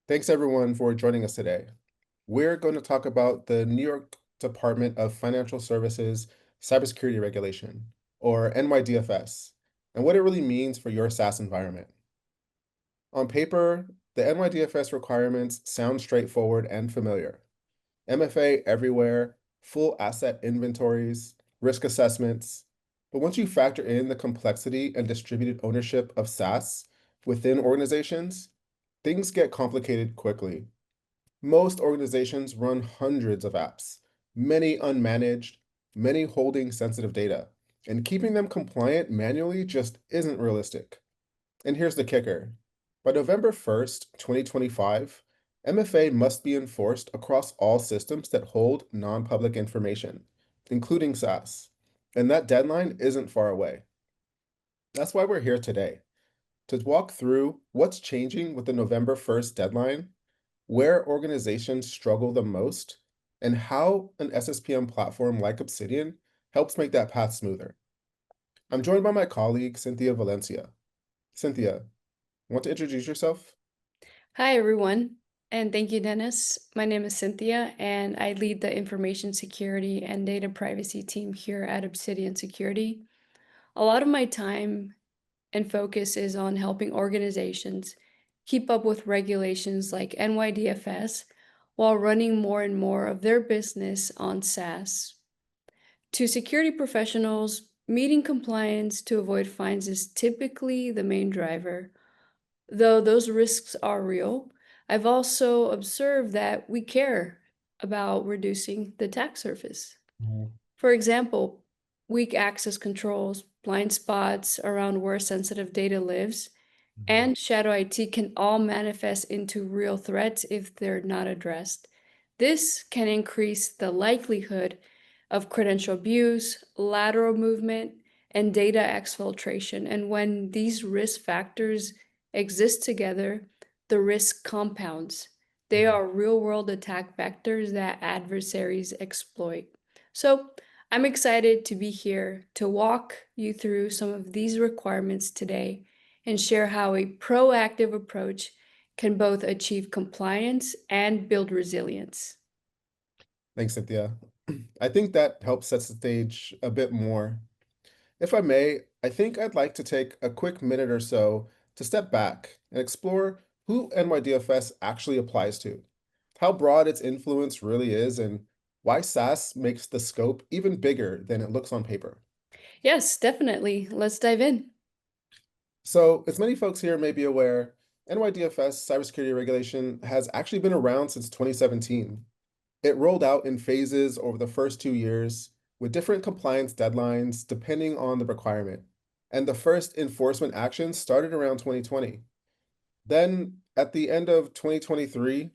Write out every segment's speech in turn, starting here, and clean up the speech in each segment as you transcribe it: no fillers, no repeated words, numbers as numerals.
Thanks everyone for joining us today. We're going to talk about the New York Department of Financial Services Cybersecurity Regulation, or NYDFS, and what it really means for your SaaS environment. On paper, the NYDFS requirements sound straightforward and familiar. MFA everywhere, full asset inventories, risk assessments. But once you factor in the complexity and distributed ownership of SaaS within organizations, things get complicated quickly. Most organizations run hundreds of apps, many unmanaged, many holding sensitive data, and keeping them compliant manually just isn't realistic. And here's the kicker. By November 1st, 2025, MFA must be enforced across all systems that hold non-public information, including SaaS. And that deadline isn't far away. That's why we're here today, to walk through what's changing with the November 1st deadline, where organizations struggle the most, and how an SSPM platform like Obsidian helps make that path smoother. I'm joined by my colleague, Cynthia Valencia. Cynthia, want to introduce yourself? Hi, everyone, and thank you, Dennis. My name is Cynthia, and I lead the information security and data privacy team here at Obsidian Security. A lot of my time and focus is on helping organizations keep up with regulations like NYDFS while running more and more of their business on SaaS. To security professionals, meeting compliance to avoid fines is typically the main driver. Though those risks are real, I've also observed that we care about reducing the attack surface. Mhm. For example, weak access controls, blind spots around where sensitive data lives, Mhm. and shadow IT can all manifest into real threats if they're not addressed. This can increase the likelihood of credential abuse, lateral movement, and data exfiltration. And when these risk factors exist together, the risk compounds. They Mhm. are real world attack vectors that adversaries exploit. So, I'm excited to be here to walk you through some of these requirements today and share how a proactive approach can both achieve compliance and build resilience. Thanks, Cynthia. I think that helps set the stage a bit more. If I may, I think I'd like to take a quick minute or so to step back and explore who NYDFS actually applies to, how broad its influence really is, and why SaaS makes the scope even bigger than it looks on paper. Yes, definitely. Let's dive in. So, as many folks here may be aware, NYDFS cybersecurity regulation has actually been around since 2017. It rolled out in phases over the first 2 years with different compliance deadlines depending on the requirement. And the first enforcement actions started around 2020. Then, at the end of 2023,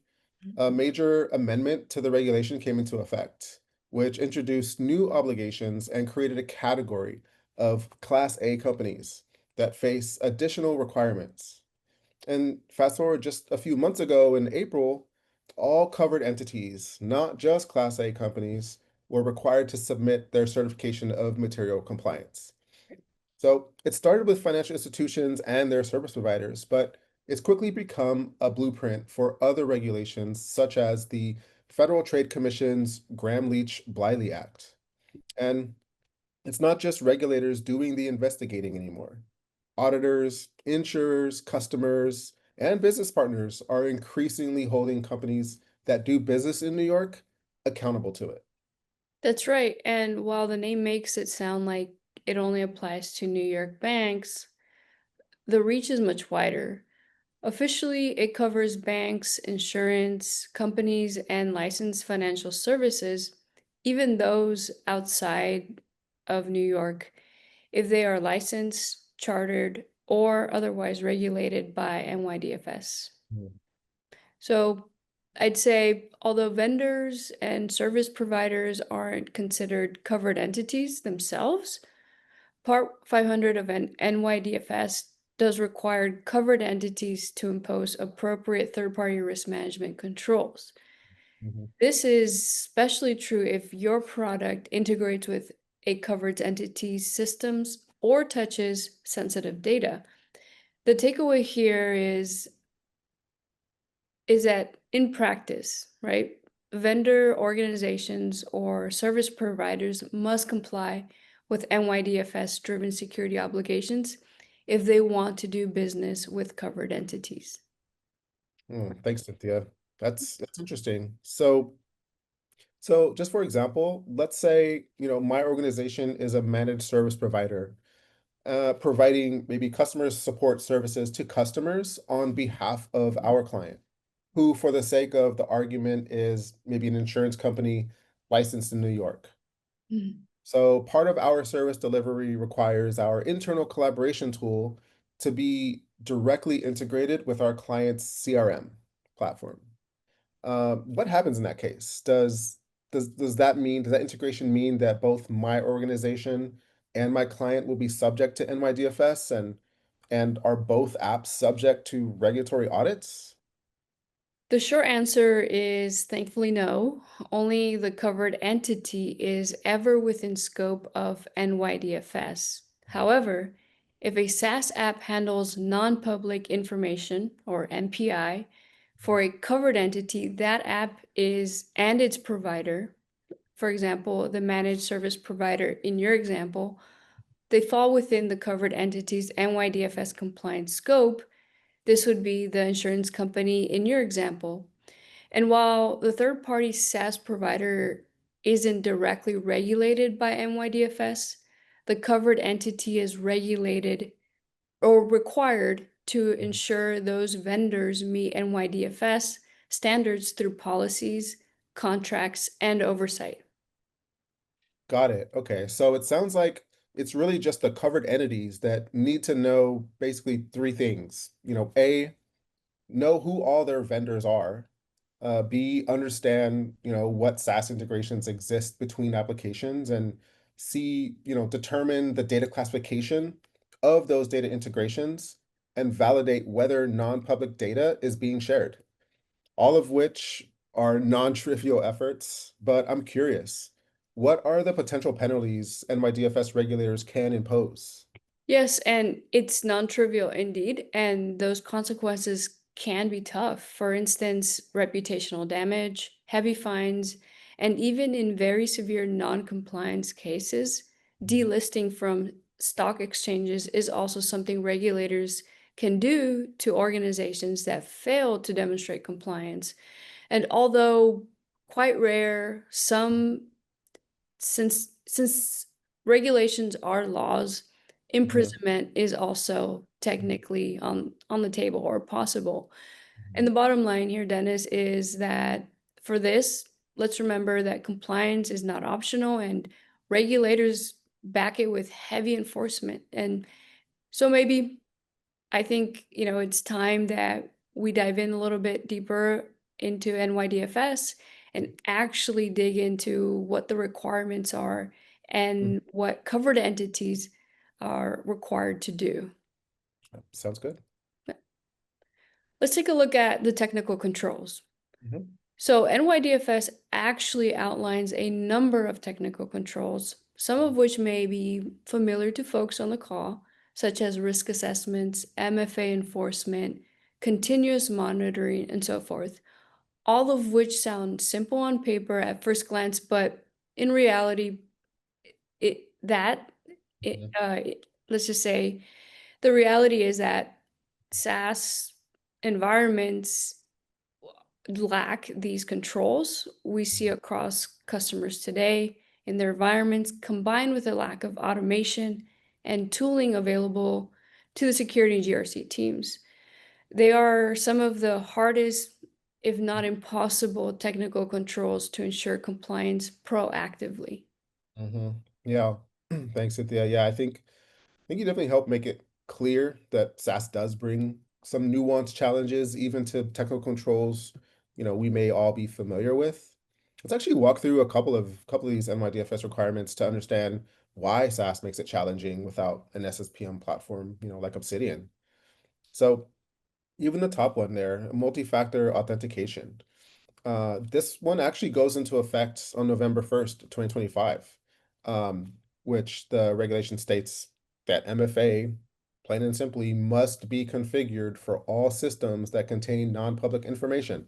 a major amendment to the regulation came into effect, which introduced new obligations and created a category of Class A companies that face additional requirements. And fast forward just a few months ago in April, all covered entities, not just Class A companies, were required to submit their certification of material compliance. So it started with financial institutions and their service providers, but it's quickly become a blueprint for other regulations, such as the Federal Trade Commission's Gramm-Leach-Bliley Act. And it's not just regulators doing the investigating anymore. Auditors, insurers, customers, and business partners are increasingly holding companies that do business in New York accountable to it. That's right. And while the name makes it sound like it only applies to New York banks, the reach is much wider. Officially, it covers banks, insurance companies, and licensed financial services, even those outside of New York, if they are licensed, chartered, or otherwise regulated by NYDFS. Mm. So I'd say, although vendors and service providers aren't considered covered entities themselves, Part 500 of NYDFS does require covered entities to impose appropriate third-party risk management controls. Mhm. This is especially true if your product integrates with a covered entity's systems or touches sensitive data. The takeaway here is is that in practice, right, vendor organizations or service providers must comply with NYDFS driven security obligations if they want to do business with covered entities. Thanks, Cynthia. That's interesting. So just for example, let's say, my organization is a managed service provider, providing maybe customer support services to customers on behalf of our client, who, for the sake of the argument, is maybe an insurance company licensed in New York. Mhm. So part of our service delivery requires our internal collaboration tool to be directly integrated with our client's CRM platform. What happens in that case? Does that integration mean that both my organization and my client will be subject to NYDFS, and are both apps subject to regulatory audits? The short answer is thankfully no. Only the covered entity is ever within scope of NYDFS. However, if a SaaS app handles non-public information or NPI for a covered entity, that app is and its provider, for example, the managed service provider in your example, they fall within the covered entity's NYDFS compliance scope. This would be the insurance company in your example. And while the third party SaaS provider isn't directly regulated by NYDFS, the covered entity is regulated or required to ensure those vendors meet NYDFS standards through policies, contracts, and oversight. Got it. Okay. So it sounds like it's really just the covered entities that need to know basically three things. A, know who all their vendors are. B, understand, what SaaS integrations exist between applications. And C, determine the data classification of those data integrations and validate whether non-public data is being shared. All of which are non-trivial efforts, but I'm curious, what are the potential penalties NYDFS regulators can impose? Yes, and it's non-trivial indeed, and those consequences can be tough. For instance, reputational damage, heavy fines, and even in very severe non-compliance cases, delisting from stock exchanges is also something regulators can do to organizations that fail to demonstrate compliance. And although quite rare, some since regulations are laws, Mhm, imprisonment is also mhm, technically on the table or possible. And mhm, the bottom line here, Dennis, is that for this, let's remember that compliance is not optional and regulators back it with heavy enforcement. And so maybe I think, it's time that we dive in a little bit deeper into NYDFS and actually dig into what the requirements are mhm. and what covered entities are required to do. Sounds good. Let's take a look at the technical controls. Mhm, So, NYDFS actually outlines a number of technical controls, some of which may be familiar to folks on the call, such as risk assessments, MFA enforcement, continuous monitoring, and so forth, all of which sound simple on paper at first glance, but in reality, it that mhm, let's just say the reality is that SaaS environments lack these controls we see across customers today in their environments, combined with a lack of automation and tooling available to the security and GRC teams. They are some of the hardest, if not impossible, technical controls to ensure compliance proactively. mhm. Yeah. Thanks, Cynthia. Yeah, I think you definitely help make it clear that SaaS does bring some nuanced challenges, even to technical controls, we may all be familiar with. Let's actually walk through a couple of these NYDFS requirements to understand why SaaS makes it challenging without an SSPM platform, like Obsidian. So even the top one there, multi-factor authentication. This one actually goes into effect on November 1st, 2025, um, which the regulation states that MFA plain and simply, must be configured for all systems that contain non-public information.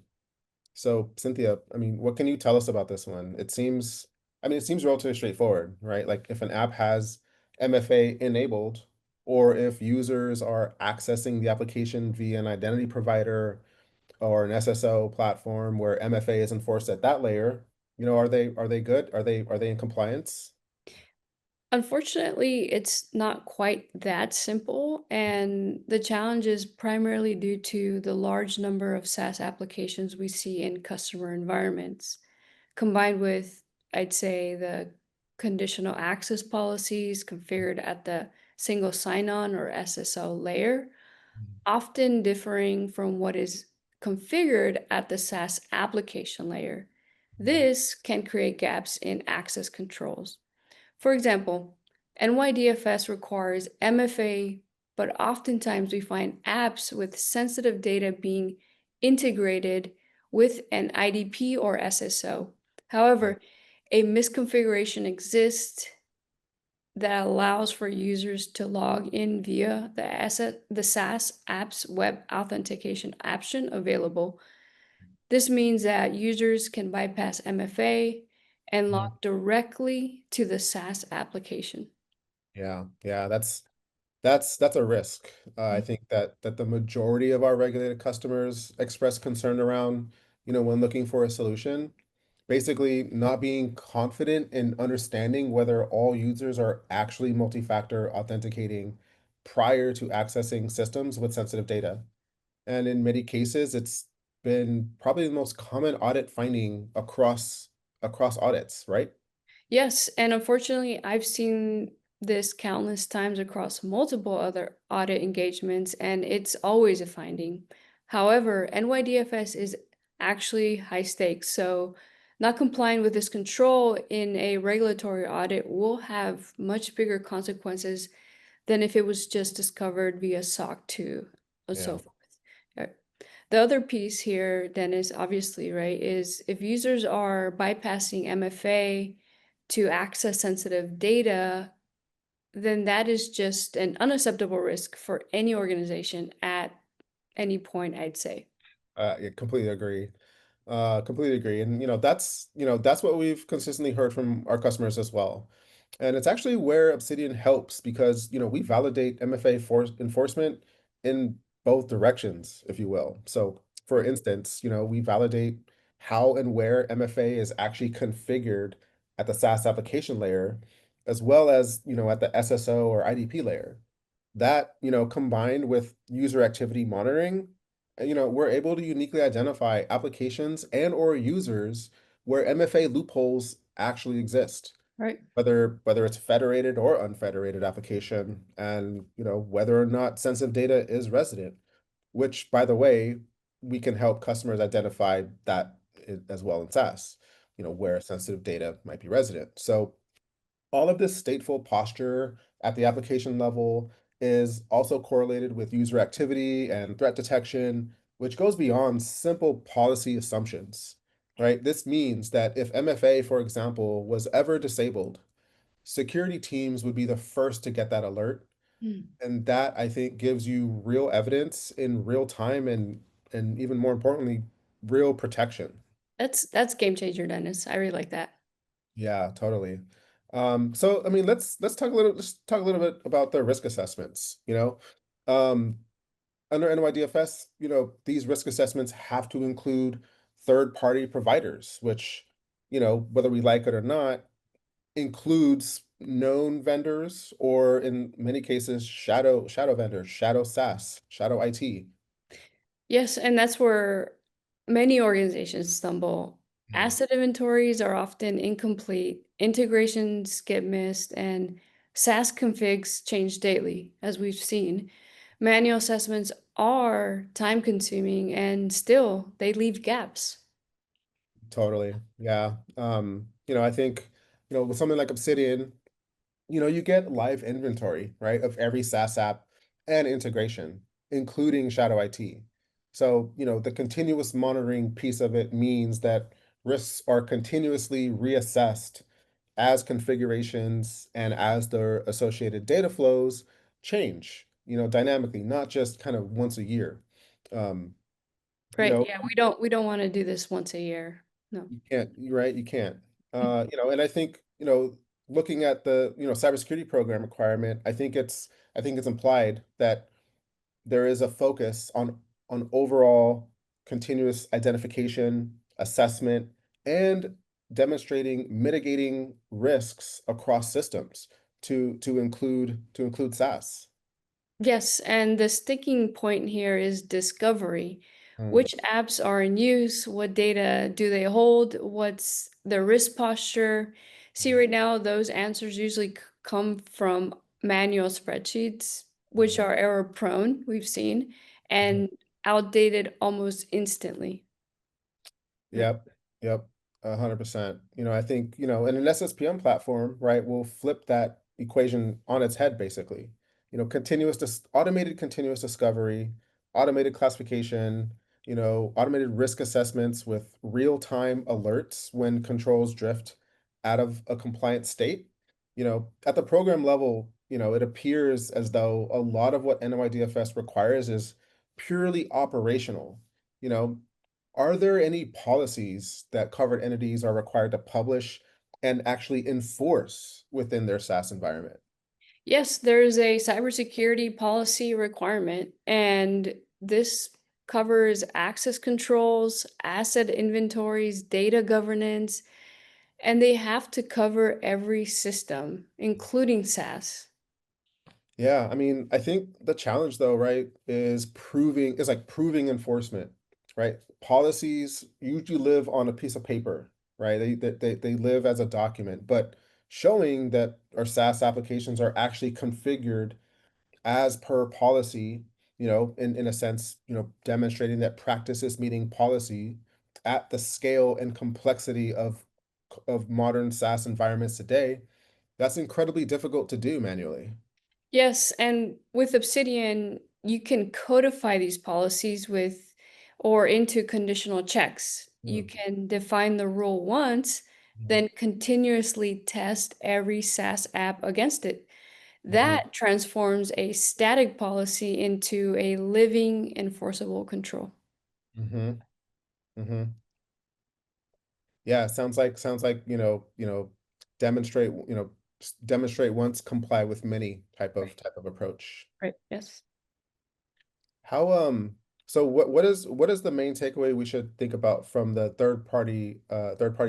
So, Cynthia, I mean, what can you tell us about this one? It seems relatively straightforward, right? Like if an app has MFA enabled, or if users are accessing the application via an identity provider or an SSO platform where MFA is enforced at that layer, are they good? Are they in compliance? Unfortunately, it's not quite that simple, and the challenge is primarily due to the large number of SaaS applications we see in customer environments, combined with, I'd say, the conditional access policies configured at the single sign-on or SSO layer, often differing from what is configured at the SaaS application layer. This can create gaps in access controls. For example, NYDFS requires MFA, but oftentimes we find apps with sensitive data being integrated with an IDP or SSO. Yeah. However, a misconfiguration exists that allows for users to log in via the SaaS app's web authentication option available. This means that users can bypass MFA and log Mhm. directly to the SaaS application. Yeah, yeah, that's a risk. I Mm. think that the majority of our regulated customers express concern around, when looking for a solution, basically not being confident in understanding whether all users are actually multi-factor authenticating prior to accessing systems with sensitive data. And in many cases, it's been probably the most common audit finding across audits, right? Yes, and unfortunately, I've seen this countless times across multiple other audit engagements, and it's always a finding. However, NYDFS is actually high stakes, so not complying with this control in a regulatory audit will have much bigger consequences than if it was just discovered via SOC 2 or so Yeah. forth. Uh, The other piece here, Dennis, obviously, right, is if users are bypassing MFA to access sensitive data, then that is just an unacceptable risk for any organization at any point, I'd say. Yeah, completely agree. Completely agree. And that's what we've consistently heard from our customers as well. And it's actually where Obsidian helps because, we validate MFA enforcement in both directions, if you will. So, for instance, we validate how and where MFA is actually configured at the SaaS application layer, as well as, at the SSO or IDP layer. That, combined with user activity monitoring, we're able to uniquely identify applications and or users where MFA loopholes actually exist, Right. whether it's federated or unfederated application, and whether or not sensitive data is resident, which by the way, we can help customers identify that as well in SaaS, where sensitive data might be resident. So all of this stateful posture at the application level is also correlated with user activity and threat detection, which goes beyond simple policy assumptions, right? This means that if MFA, for example, was ever disabled, security teams would be the first to get that alert. Mm. And that, I think, gives you real evidence in real time and even more importantly, real protection. That's game changer, Dennis. I really like that. Yeah, totally. So I mean, let's talk a little bit about the risk assessments. Um, under NYDFS, these risk assessments have to include third-party providers, which, whether we like it or not, includes known vendors or in many cases shadow vendors, shadow SaaS, shadow IT. Yes, and that's where many organizations stumble. Mm. Asset inventories are often incomplete, integrations get missed, and SaaS configs change daily, as we've seen. Manual assessments are time consuming and still they leave gaps. Totally. Yeah. I think, with something like Obsidian, you get live inventory, right, of every SaaS app and integration, including Shadow IT. So, the continuous monitoring piece of it means that risks are continuously reassessed as configurations and as their associated data flows change. dynamically, not just kind of once a year. Um, you Right, know, yeah, we don't wanna do this once a year. No. you can't, you're right, you can't. And I think, looking at the, cybersecurity program requirement, I think it's implied that there is a focus on overall continuous identification, assessment, and demonstrating mitigating risks across systems to include SaaS. Yes, and the sticking point here is discovery. Mm, Which apps are in use? What data do they hold? What's the risk posture? See, right now, those answers usually come from manual spreadsheets, which mhm, are error prone, we've seen, mhm. and outdated almost instantly. Right. Yep, yep, 100%. I think, and an SSPM platform, right, will flip that equation on its head, basically. Automated continuous discovery, automated classification, automated risk assessments with real-time alerts when controls drift out of a compliant state. At the program level, it appears as though a lot of what NYDFS requires is purely operational. You know, are there any policies that covered entities are required to publish and actually enforce within their SaaS environment? Yes, there's a cybersecurity policy requirement, and this covers access controls, asset inventories, data governance, and they have to cover every system, including SaaS. Yeah, I mean, I think the challenge though, right, is proving enforcement, right? Policies usually live on a piece of paper, right? They live as a document, but showing that our SaaS applications are actually configured as per policy, in a sense, demonstrating that practice is meeting policy at the scale and complexity of modern SaaS environments today, that's incredibly difficult to do manually. Yes, and with Obsidian, you can codify these policies with or into conditional checks. You Mm, can define the rule once, mhm, then continuously test every SaaS app against it. mhm, That transforms a static policy into a living enforceable control. mhm, mhm. Yeah, sounds like, demonstrate once, comply with many type Right. of type of approach. Right. Yes. How so what is the main takeaway we should think about from the third party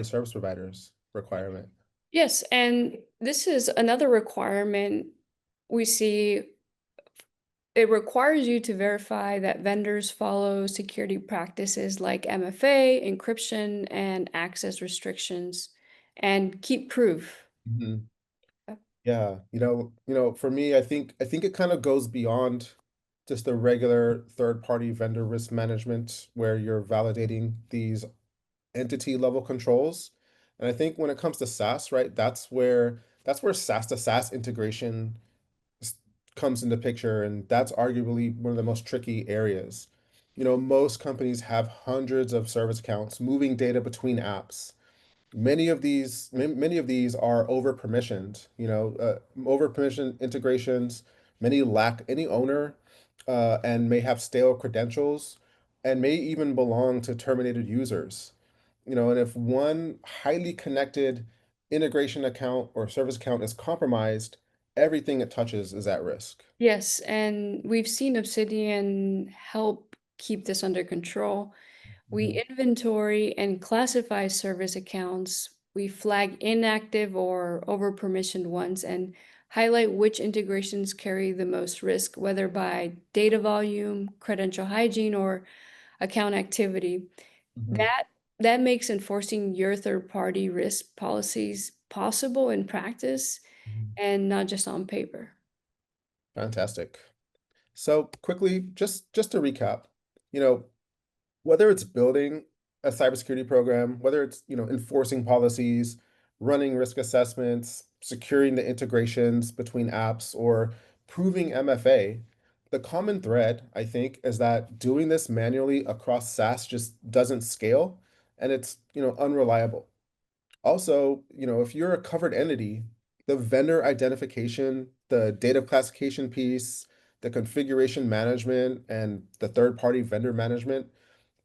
service providers requirement? Yes, and this is another requirement we see. It requires you to verify that vendors follow security practices like MFA, encryption, and access restrictions, and keep proof. Mhm. Yeah, for me, I think it kind of goes beyond just the regular third-party vendor risk management where you're validating these entity level controls. And I think when it comes to SaaS, right, that's where SaaS to SaaS integration s- comes into picture, and that's arguably one of the most tricky areas. Most companies have hundreds of service accounts moving data between apps. Many of these are over permissioned, over permission integrations. Many lack any owner, and may have stale credentials, and may even belong to terminated users. And if one highly connected integration account or service account is compromised, everything it touches is at risk. Yes, and we've seen Obsidian help keep this under control. Mhm, We inventory and classify service accounts. We flag inactive or over-permissioned ones and highlight which integrations carry the most risk, whether by data volume, credential hygiene, or account activity. mhm, That that makes enforcing your third-party risk policies possible in practice mhm. and not just on paper. Fantastic. So quickly, just to recap, you know, whether it's building a cybersecurity program, whether it's, enforcing policies, running risk assessments, securing the integrations between apps, or proving MFA, the common thread, I think, is that doing this manually across SaaS just doesn't scale, and it's, unreliable. Also, if you're a covered entity, the vendor identification, the data classification piece, the configuration management, and the third-party vendor management,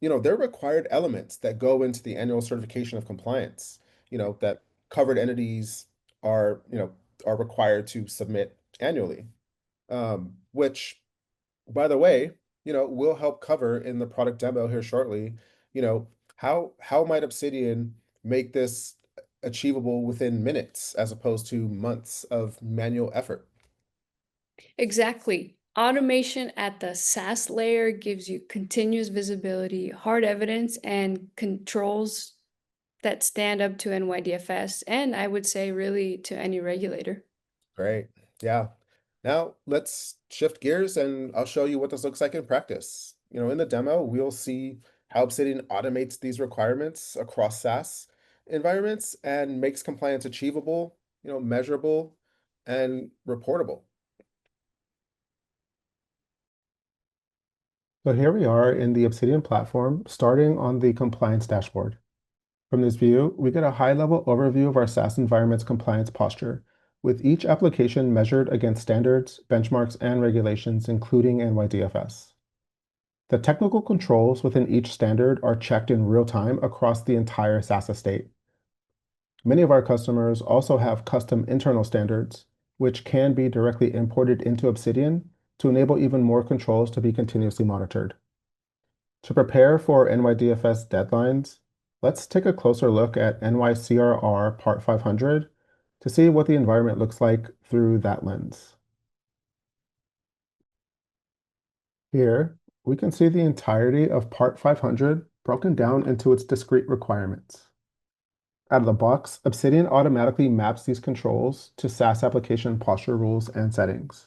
they're required elements that go into the annual certification of compliance, that covered entities are required to submit annually, which, by the way, we'll help cover in the product demo here shortly. You know, how might Obsidian make this achievable within minutes as opposed to months of manual effort? Exactly. Automation at the SaaS layer gives you continuous visibility, hard evidence, and controls that stand up to NYDFS, and I would say really to any regulator. Great. Yeah. Now let's shift gears and I'll show you what this looks like in practice. In the demo, we'll see how Obsidian automates these requirements across SaaS environments and makes compliance achievable, measurable, and reportable. So here we are in the Obsidian platform, starting on the compliance dashboard. From this view, we get a high-level overview of our SaaS environment's compliance posture, with each application measured against standards, benchmarks, and regulations, including NYDFS. The technical controls within each standard are checked in real time across the entire SaaS estate. Many of our customers also have custom internal standards, which can be directly imported into Obsidian to enable even more controls to be continuously monitored. To prepare for NYDFS deadlines, let's take a closer look at NYCRR Part 500 to see what the environment looks like through that lens. Here, we can see the entirety of Part 500 broken down into its discrete requirements. Out of the box, Obsidian automatically maps these controls to SaaS application posture rules and settings.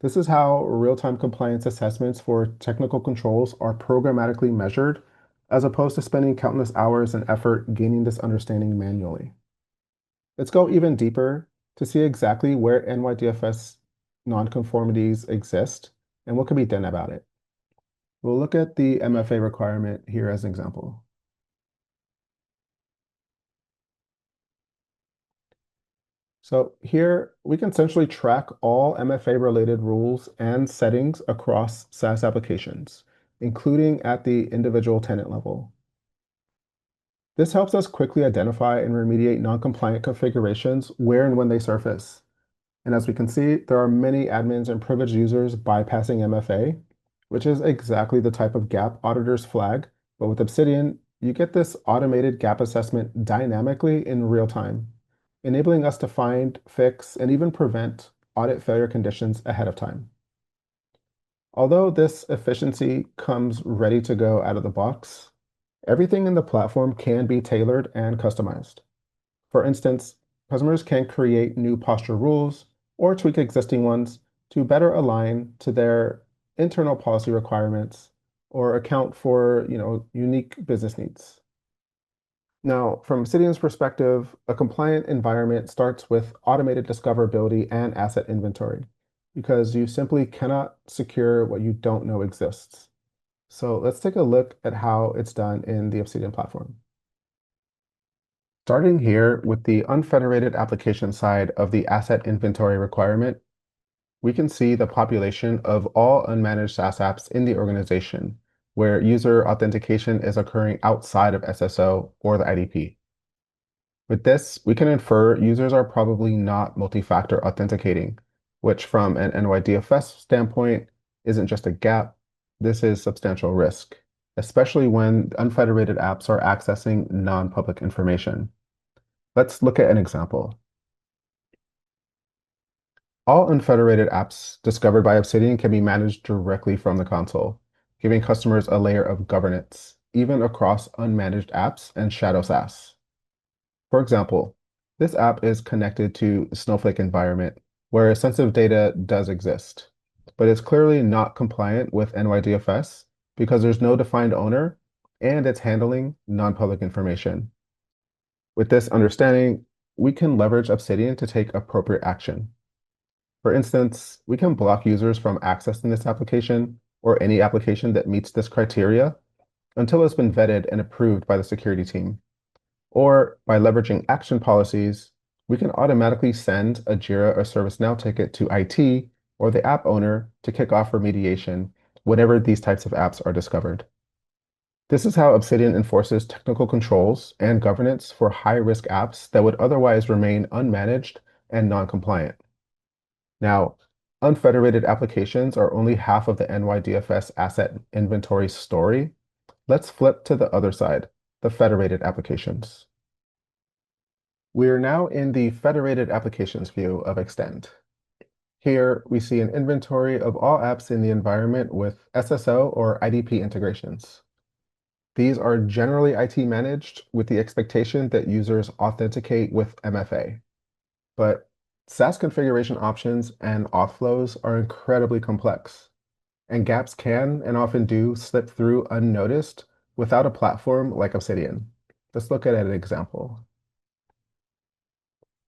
This is how real-time compliance assessments for technical controls are programmatically measured, as opposed to spending countless hours and effort gaining this understanding manually. Let's go even deeper to see exactly where NYDFS nonconformities exist and what can be done about it. We'll look at the MFA requirement here as an example. So here we can essentially track all MFA-related rules and settings across SaaS applications, including at the individual tenant level. This helps us quickly identify and remediate non-compliant configurations where and when they surface. And as we can see, there are many admins and privileged users bypassing MFA, which is exactly the type of gap auditors flag. But with Obsidian, you get this automated gap assessment dynamically in real time, enabling us to find, fix, and even prevent audit failure conditions ahead of time. Although this efficiency comes ready to go out of the box, everything in the platform can be tailored and customized. For instance, customers can create new posture rules or tweak existing ones to better align to their internal policy requirements or account for, unique business needs. Now, from Obsidian's perspective, a compliant environment starts with automated discoverability and asset inventory, because you simply cannot secure what you don't know exists. So let's take a look at how it's done in the Obsidian platform. Starting here with the unfederated application side of the asset inventory requirement, we can see the population of all unmanaged SaaS apps in the organization, where user authentication is occurring outside of SSO or the IDP. With this, we can infer users are probably not multi-factor authenticating, which from an NYDFS standpoint isn't just a gap, this is substantial risk, especially when unfederated apps are accessing non-public information. Let's look at an example. All unfederated apps discovered by Obsidian can be managed directly from the console, giving customers a layer of governance, even across unmanaged apps and shadow SaaS. For example, this app is connected to the Snowflake environment, where sensitive data does exist, but it's clearly not compliant with NYDFS because there's no defined owner and it's handling non-public information. With this understanding, we can leverage Obsidian to take appropriate action. For instance, we can block users from accessing this application or any application that meets this criteria until it's been vetted and approved by the security team. Or by leveraging action policies, we can automatically send a Jira or ServiceNow ticket to IT or the app owner to kick off remediation whenever these types of apps are discovered. This is how Obsidian enforces technical controls and governance for high-risk apps that would otherwise remain unmanaged and non-compliant. Now, unfederated applications are only half of the NYDFS asset inventory story. Let's flip to the other side, the federated applications. We are now in the federated applications view of Extend. Here, we see an inventory of all apps in the environment with SSO or IDP integrations. These are generally IT managed with the expectation that users authenticate with MFA. But SaaS configuration options and auth flows are incredibly complex, and gaps can and often do slip through unnoticed without a platform like Obsidian. Let's look at an example.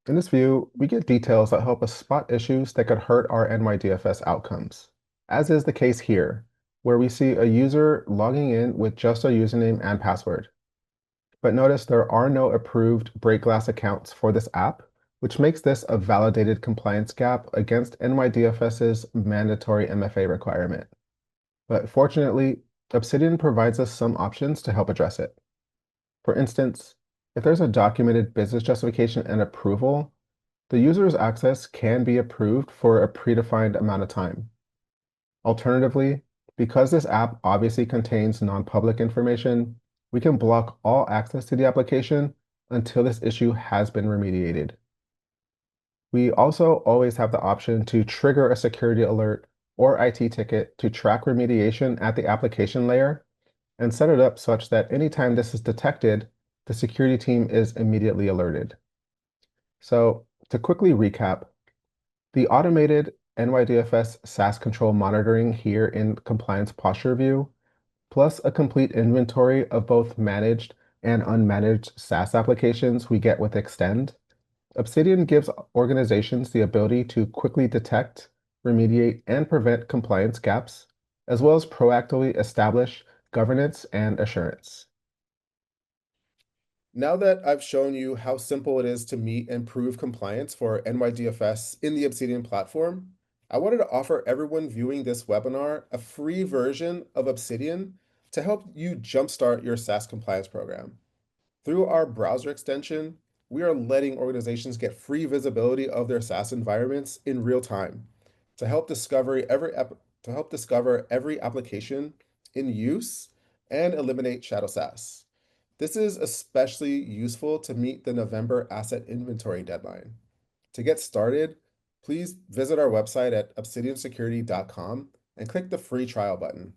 In this view, we get details that help us spot issues that could hurt our NYDFS outcomes, as is the case here, where we see a user logging in with just a username and password. But notice there are no approved break glass accounts for this app, which makes this a validated compliance gap against NYDFS's mandatory MFA requirement. But fortunately, Obsidian provides us some options to help address it. For instance, if there's a documented business justification and approval, the user's access can be approved for a predefined amount of time. Alternatively, because this app obviously contains non-public information, we can block all access to the application until this issue has been remediated. We also always have the option to trigger a security alert or IT ticket to track remediation at the application layer and set it up such that anytime this is detected, the security team is immediately alerted. So to quickly recap, the automated NYDFS SaaS control monitoring here in compliance posture view, plus a complete inventory of both managed and unmanaged SaaS applications we get with Extend, Obsidian gives organizations the ability to quickly detect, remediate, and prevent compliance gaps, as well as proactively establish governance and assurance. Now that I've shown you how simple it is to meet and prove compliance for NYDFS in the Obsidian platform, I wanted to offer everyone viewing this webinar a free version of Obsidian to help you jumpstart your SaaS compliance program. Through our browser extension, we are letting organizations get free visibility of their SaaS environments in real time to help discover every application in use and eliminate shadow SaaS. This is especially useful to meet the November asset inventory deadline. To get started, please visit our website at obsidiansecurity.com and click the free trial button.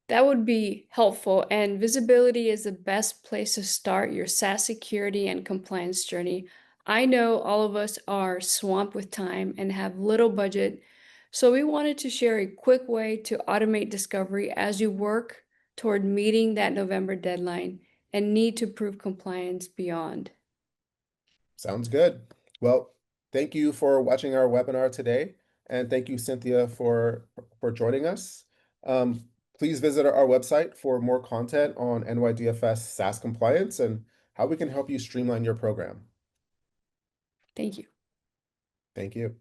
That would be helpful, and visibility is the best place to start your SaaS security and compliance journey. I know all of us are swamped with time and have little budget, so we wanted to share a quick way to automate discovery as you work toward meeting that November deadline and need to prove compliance beyond. Sounds good. Well, thank you for watching our webinar today, and thank you, Cynthia, for joining us. Please visit our website for more content on NYDFS SaaS compliance and how we can help you streamline your program. Thank you. Thank you.